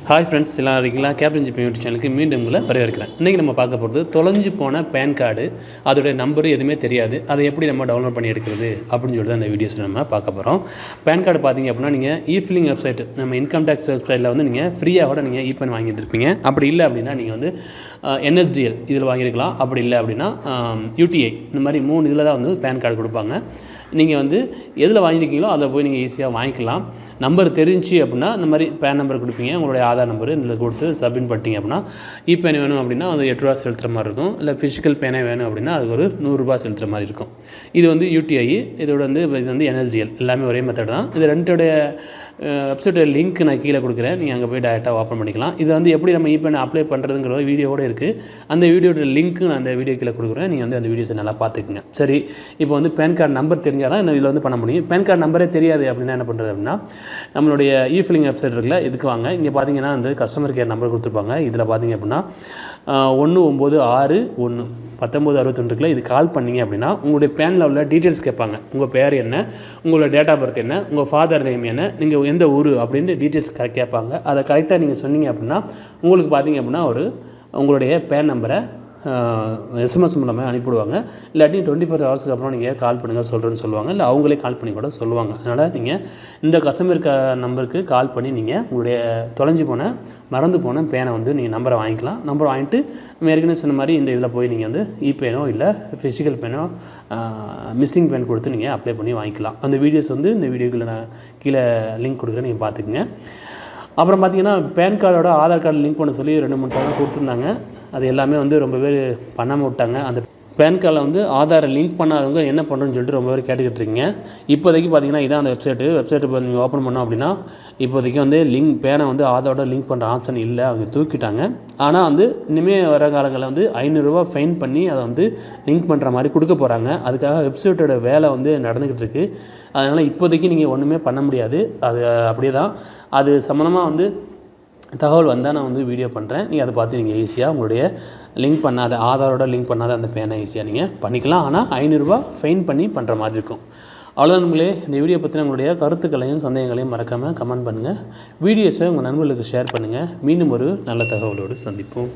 Hi friends, எல்லாம் இருக்கீங்களா? Captain GB YouTube சேனலுக்கு மீண்டும் உங்களை வரவேற்கிறேன். இன்றைக்கி நம்ம பார்க்க போகிறது தொலைஞ்சு போன பேன் கார்டு, அதோடைய நம்பரு எதுவுமே தெரியாது, அதை எப்படி நம்ம டவுன்லோட் பண்ணி எடுக்கிறது அப்படின்னு சொல்லிட்டு அந்த வீடியோஸ் நம்ம பார்க்க போகிறோம். பேன் கார்டு பார்த்தீங்க அப்படின்னா நீங்கள் இஃபில்லிங் வெப்சைட், நம்ம இன்கம் டேக்ஸ் வெப்சைட்டில் வந்து நீங்கள் ஃப்ரீயாக கூட நீங்கள் இபன் வாங்கியிருப்பீங்க. அப்படி இல்லை அப்படின்னா நீங்கள் வந்து NSDL இதில் வாங்கியிருக்கலாம். அப்படி இல்லை அப்படின்னா UTI, இந்த மாதிரி 3 இதில் தான் வந்து பேன் கார்டு கொடுப்பாங்க. நீங்கள் வந்து எதில் வாங்கியிருக்கீங்களோ அதை போய் நீங்கள் ஈஸியாக வாங்கிக்கலாம். நம்பர் தெரிஞ்சு அப்படின்னா இந்த மாதிரி பேன் நம்பர் கொடுப்பீங்க, உங்களுடைய ஆதார் நம்பர் இதில் கொடுத்து சப்மிட் பண்ணிட்டீங்க அப்படின்னா இபேன் வேணும் அப்படின்னா அது 8 ரூபா செலுத்துகிற மாதிரி இருக்கும். இல்லை ஃபிசிக்கல் பேனே வேணும் அப்படின்னா அதுக்கு ஒரு 100 ரூபா செலுத்துகிற மாதிரி இருக்கும். இது வந்து UTI, இதோட வந்து இது வந்து NSDL, எல்லாமே ஒரே மெத்தட் தான். இது ரெண்டோடைய வெப்சைட்டோட லிங்க் நான் கீழே கொடுக்குறேன், நீங்கள் அங்கே போய் டேரெக்டாக ஓப்பன் பண்ணிக்கலாம். இது வந்து எப்படி நம்ம இபேன் அப்ளை பண்ணுறதுங்கிற வீடியோவோடு இருக்குது. அந்த வீடியோட லிங்க்கு நான் அந்த வீடியோ கீழே கொடுக்குறேன், நீங்கள் வந்து அந்த வீடியோஸை நல்லா பார்த்துக்குங்க. சரி, இப்போ வந்து பேன் கார்டு நம்பர் தெரிஞ்சால் தான் இந்த இதில் வந்து பண்ண முடியும். பேன் கார்டு நம்பரே தெரியாது அப்படின்னா என்ன பண்ணுறது அப்படின்னா, நம்மளுடைய இஃபில்லிங் வெப்சைட் இருக்குல்ல, இதுக்கு வாங்க. இங்கே பார்த்தீங்கன்னா வந்து கஸ்டமர் கேர் நம்பர் கொடுத்துருப்பாங்க. இதில் பார்த்தீங்க அப்படின்னா 1961 1961 இது கால் பண்ணிங்க அப்படின்னா உங்களுடைய பேனில் உள்ள டீட்டெயில்ஸ் கேட்பாங்க. உங்கள் பேர் என்ன, உங்களோட டேட் ஆஃப் பர்த் என்ன, உங்கள் ஃபாதர் நேம் என்ன, நீங்கள் எந்த ஊர் அப்படின்ட்டு டீட்டெயில்ஸ் கேட்பாங்க. அதை கரெக்டாக நீங்கள் சொன்னீங்க அப்படின்னா உங்களுக்கு பார்த்தீங்க அப்படின்னா உங்களுடைய பேன் நம்பரை SMS மூலமாக அனுப்பிவிடுவாங்க. இல்லாட்டி 24 ஹவர்ஸ்க்கு அப்புறம் நீங்கள் கால் பண்ணுங்கள் சொல்கிறேன்னு சொல்லுவாங்க. இல்லை அவங்களே கால் பண்ணி கூட சொல்லுவாங்க. அதனால் நீங்கள் இந்த கஸ்டமர் நம்பருக்கு கால் பண்ணி நீங்கள் உங்களுடைய தொலைஞ்சு போன மறந்து போன பேனை வந்து நீங்கள் நம்பரை வாங்கிக்கலாம். நம்பரை வாங்கிட்டு நம்ம ஏற்கனவே சொன்ன மாதிரி இந்த இதில் போய் நீங்கள் வந்து இபேனோ இல்லை ஃபிசிக்கல் பேனோ மிஸ்ஸிங் பேன் கொடுத்து நீங்கள் அப்ளை பண்ணி வாங்கிக்கலாம். அந்த வீடியோஸ் வந்து இந்த வீடியோக்குள்ளே நான் கீழே லிங்க் கொடுக்குறேன், நீங்கள் பார்த்துக்குங்க. அப்புறம் பார்த்தீங்கன்னா பேன் கார்டோட ஆதார் கார்டு லிங்க் பண்ண சொல்லி 2-3 டைம் கொடுத்துருந்தாங்க. அது எல்லாமே வந்து ரொம்ப பேர் பண்ணாமல் விட்டாங்க. அந்த பேன் கார்டில் வந்து ஆதாரை லிங்க் பண்ணாதவங்க என்ன பண்ணுறோன்னு சொல்லிட்டு ரொம்ப பேர் கேட்டுக்கிட்டு இருக்கீங்க. இப்போதைக்கு பார்த்தீங்கன்னா இதான் அந்த வெப்சைட்டு இப்போ நீங்கள் ஓப்பன் பண்ணோம் அப்படின்னா இப்போதைக்கு வந்து பேனை வந்து ஆதாரோட லிங்க் பண்ணுற ஆப்ஷன் இல்லை, அவங்க தூக்கிட்டாங்க. ஆனால் வந்து இனிமேல் வர காலங்களில் வந்து 500 ரூபா ஃபைன் பண்ணி அதை வந்து லிங்க் பண்ணுற மாதிரி கொடுக்க போகிறாங்க. அதுக்காக வெப்சைட்டோட வேலை வந்து நடந்துக்கிட்டு இருக்குது. அதனால் இப்போதைக்கு நீங்கள் ஒன்றுமே பண்ண முடியாது. அது அப்படியே தான். அது சம்மந்தமாக வந்து தகவல் வந்தால் நான் வந்து வீடியோ பண்ணுறேன், நீங்கள் அதை பார்த்து நீங்கள் ஈஸியாக உங்களுடைய லிங்க் பண்ணாத ஆதாரோட லிங்க் பண்ணாத அந்த பேனை ஈஸியாக நீங்கள் பண்ணிக்கலாம். ஆனால் 500 ரூபா ஃபைன் பண்ணி பண்ணுற மாதிரி இருக்கும். அவ்வளோதான் நம்மளே. இந்த வீடியோ பற்றின உங்களுடைய கருத்துக்களையும் சந்தேகங்களையும் மறக்காமல் கமெண்ட் பண்ணுங்கள். வீடியோஸை உங்கள் நண்பர்களுக்கு ஷேர் பண்ணுங்கள். மீண்டும் ஒரு நல்ல தகவலோடு சந்திப்போம்.